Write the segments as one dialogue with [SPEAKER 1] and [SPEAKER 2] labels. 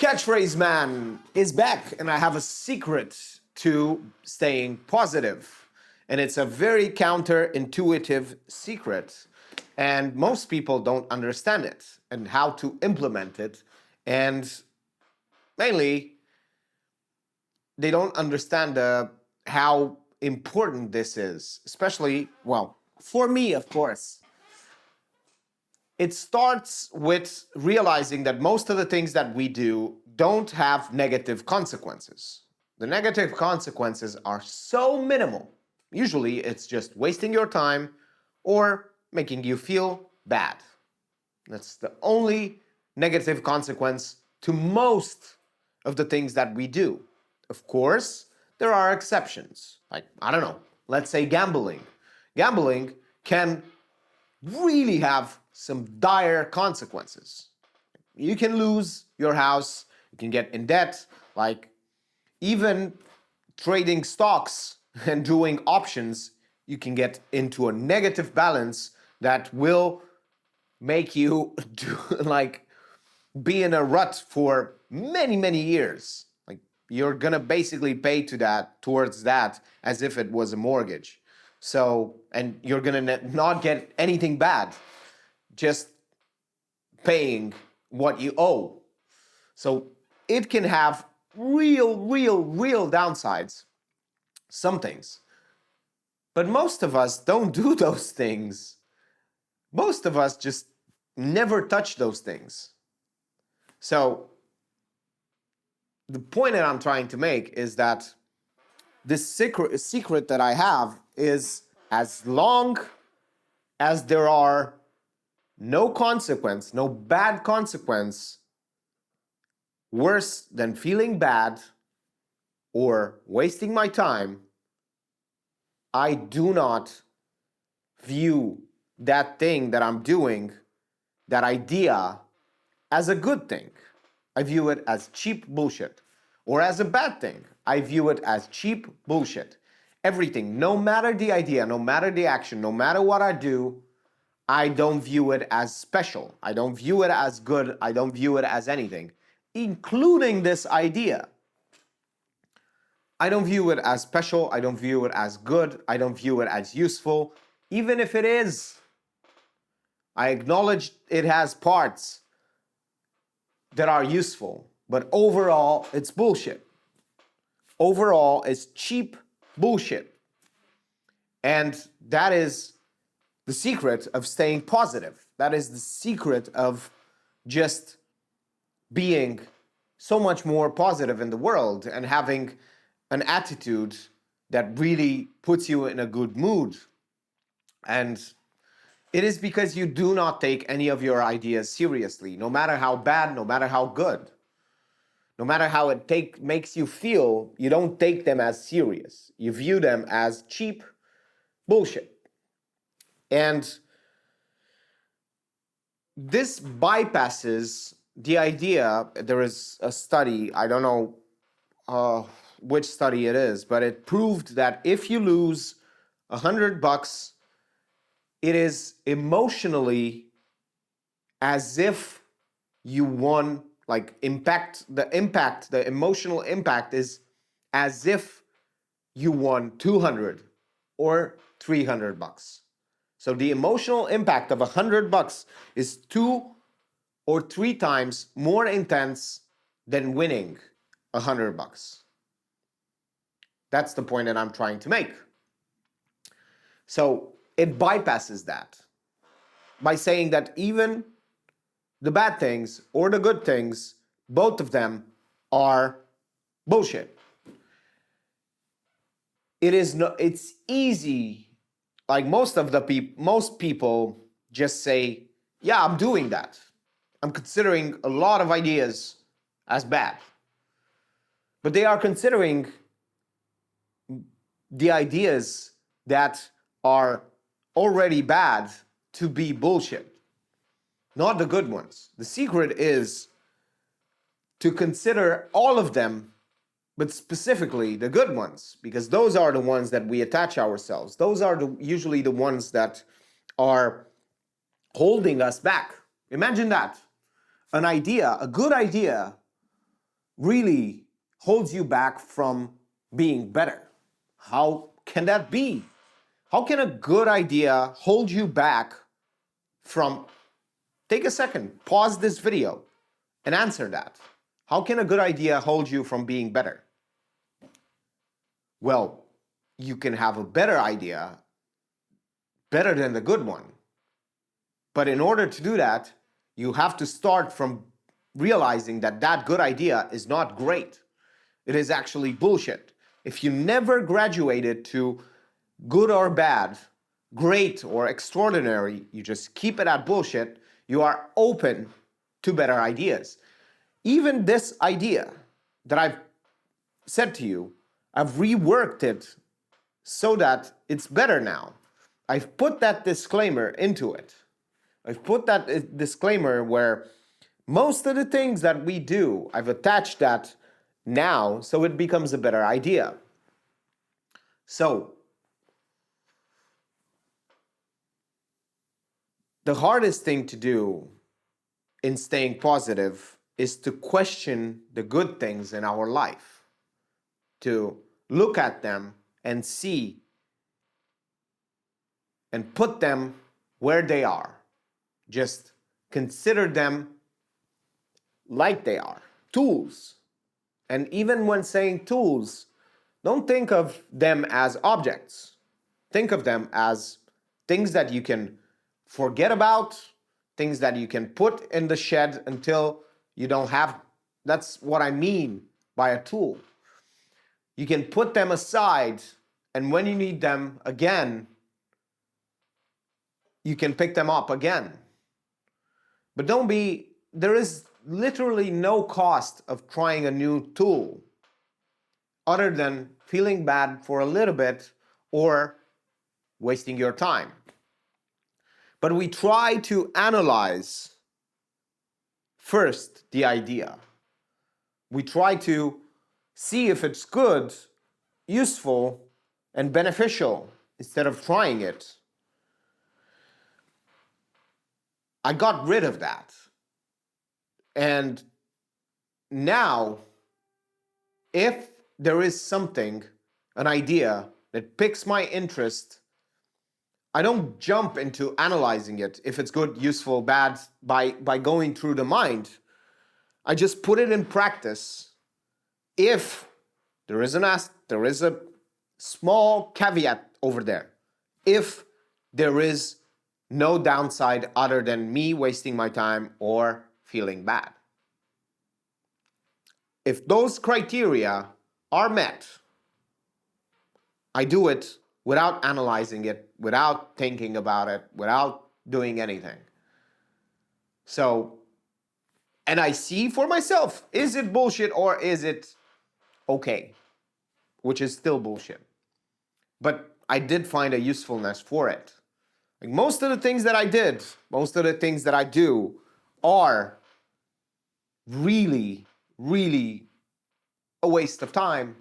[SPEAKER 1] Catchphrase Man is back, and I have a secret to staying positive. And it's a very counterintuitive secret. And most people don't understand it and how to implement it. And mainly, they don't understand how important this is, especially, well, for me, of course. It starts with realizing that most of the things that we do don't have negative consequences. The negative consequences are so minimal. Usually it's just wasting your time or making you feel bad. That's the only negative consequence to most of the things that we do. Of course, there are exceptions. Like, I don't know, let's say gambling. Gambling can really have some dire consequences. You can lose your house, you can get in debt, like even trading stocks and doing options, you can get into a negative balance that will make you do like be in a rut for many, many years. Like you're gonna basically pay towards that as if it was a mortgage. So, and you're gonna not get anything bad, just paying what you owe. So it can have real downsides, some things. But most of us don't do those things. Most of us just never touch those things. So the point that I'm trying to make is that this secret that I have is as long as there are no consequence, no bad consequence, worse than feeling bad or wasting my time, I do not view that thing that I'm doing, that idea, as a good thing. I view it as cheap bullshit. Or as a bad thing. I view it as cheap bullshit. Everything, no matter the idea, no matter the action, no matter what I do, I don't view it as special. I don't view it as good. I don't view it as anything, including this idea. I don't view it as special. I don't view it as good. I don't view it as useful, even if it is. I acknowledge it has parts that are useful, but overall, it's bullshit. Overall, it's cheap bullshit. And that is the secret of staying positive. That is the secret of just being so much more positive in the world and having an attitude that really puts you in a good mood. And it is because you do not take any of your ideas seriously, no matter how bad, no matter how good. No matter how it makes you feel, you don't take them as serious. You view them as cheap bullshit. And this bypasses the idea. There is a study, I don't know which study it is, but it proved that if you lose $100, it is emotionally as if you won, like the emotional impact is as if you won 200 or $300. So the emotional impact of $100 is 2 or 3 times more intense than winning $100. That's the point that I'm trying to make. So it bypasses that by saying that even the bad things or the good things, both of them are bullshit. It's easy. Like most people just say, yeah, I'm doing that. I'm considering a lot of ideas as bad. But they are considering the ideas that are already bad to be bullshit, not the good ones. The secret is to consider all of them, but specifically the good ones, because those are the ones that we attach ourselves. Those are usually the ones that are holding us back. Imagine that. An idea, a good idea, really holds you back from being better? How can that be? How can a good idea hold you back from, take a second, pause this video and answer that. How can a good idea hold you from being better? Well, you can have a better idea, better than the good one. But in order to do that, you have to start from realizing that that good idea is not great. It is actually bullshit. If you never graduated to good or bad, great or extraordinary, you just keep it at bullshit, you are open to better ideas. Even this idea that I've said to you, I've reworked it so that it's better now. I've put that disclaimer into it. I've put that disclaimer where most of the things that we do, I've attached that now so it becomes a better idea. So, the hardest thing to do in staying positive is to question the good things in our life, to look at them and see and put them where they are. Just consider them like they are, tools. And even when saying tools, don't think of them as objects. Think of them as things that you can forget about, things that you can put in the shed until you don't have. That's what I mean by a tool. You can put them aside, and when you need them again, you can pick them up again. But there is literally no cost of trying a new tool other than feeling bad for a little bit or wasting your time. But we try to analyze first the idea. We try to see if it's good, useful, and beneficial instead of trying it. I got rid of that. And now, if there is something, an idea that piques my interest, I don't jump into analyzing it, if it's good, useful, bad, by going through the mind. I just put it in practice. If there is a small caveat over there. If there is no downside other than me wasting my time or feeling bad. If those criteria are met, I do it without analyzing it, without thinking about it, without doing anything. So, and I see for myself, is it bullshit or is it okay? Which is still bullshit. But I did find a usefulness for it. Like most of the things that I did, most of the things that I do are really, really a waste of time,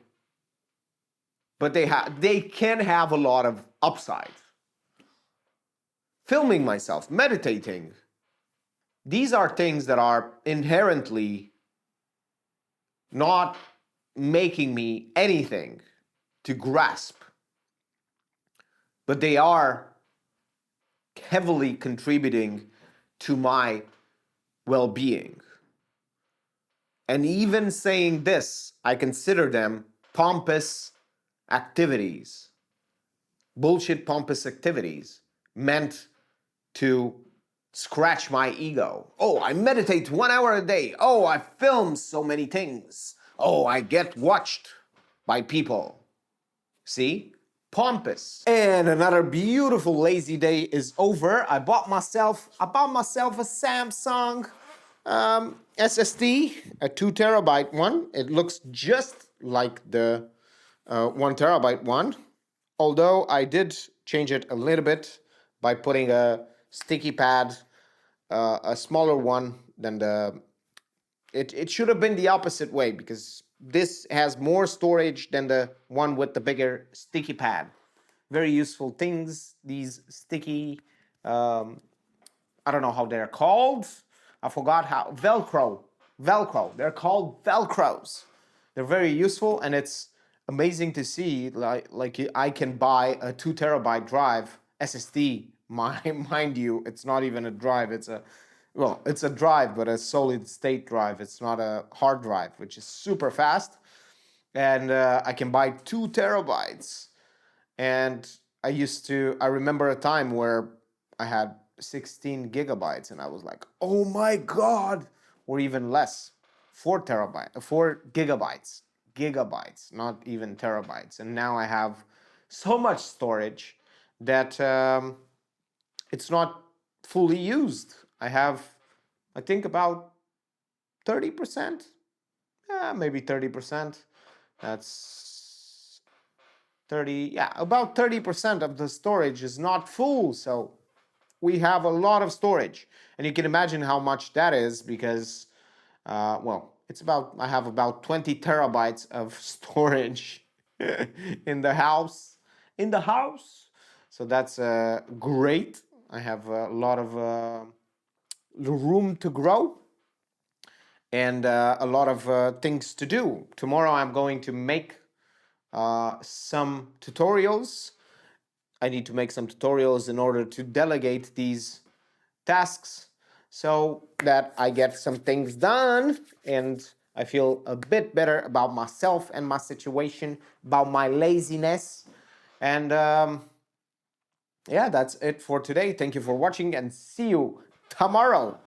[SPEAKER 1] but they can have a lot of upside. Filming myself, meditating, these are things that are inherently not making me anything to grasp, but they are heavily contributing to my well-being. And even saying this, I consider them pompous activities, bullshit pompous activities meant to scratch my ego. Oh, I meditate 1 hour a day. Oh, I film so many things. Oh, I get watched by people. See? Pompous. And another beautiful lazy day is over. I bought myself a Samsung SSD, a 2 terabyte one. It looks just like the 1 terabyte one, although I did change it a little bit by putting a sticky pad, a smaller one than it should have been the opposite way, because this has more storage than the one with the bigger sticky pad. Very useful things, these sticky, I don't know how they're called. I forgot how, Velcro. Velcro. They're called Velcros. They're very useful, and it's amazing to see like I can buy a 2 terabyte drive SSD. Mind you, it's not even a drive. It's a drive, but a solid state drive. It's not a hard drive, which is super fast, and I can buy 2 terabytes. And I remember a time where I had 16 gigabytes, and I was like, oh my God, or even less, 4 gigabytes, not even terabytes. And now I have so much storage that it's not fully used. I think about 30%, maybe 30%. That's 30, yeah, about 30% of the storage is not full. So we have a lot of storage. And you can imagine how much that is because, I have about 20 terabytes of storage in the house. In the house. So that's great. I have a lot of room to grow and a lot of things to do. Tomorrow I'm going to make some tutorials. I need to make some tutorials in order to delegate these tasks so that I get some things done and I feel a bit better about myself and my situation, about my laziness. And yeah, that's it for today. Thank you for watching and see you tomorrow.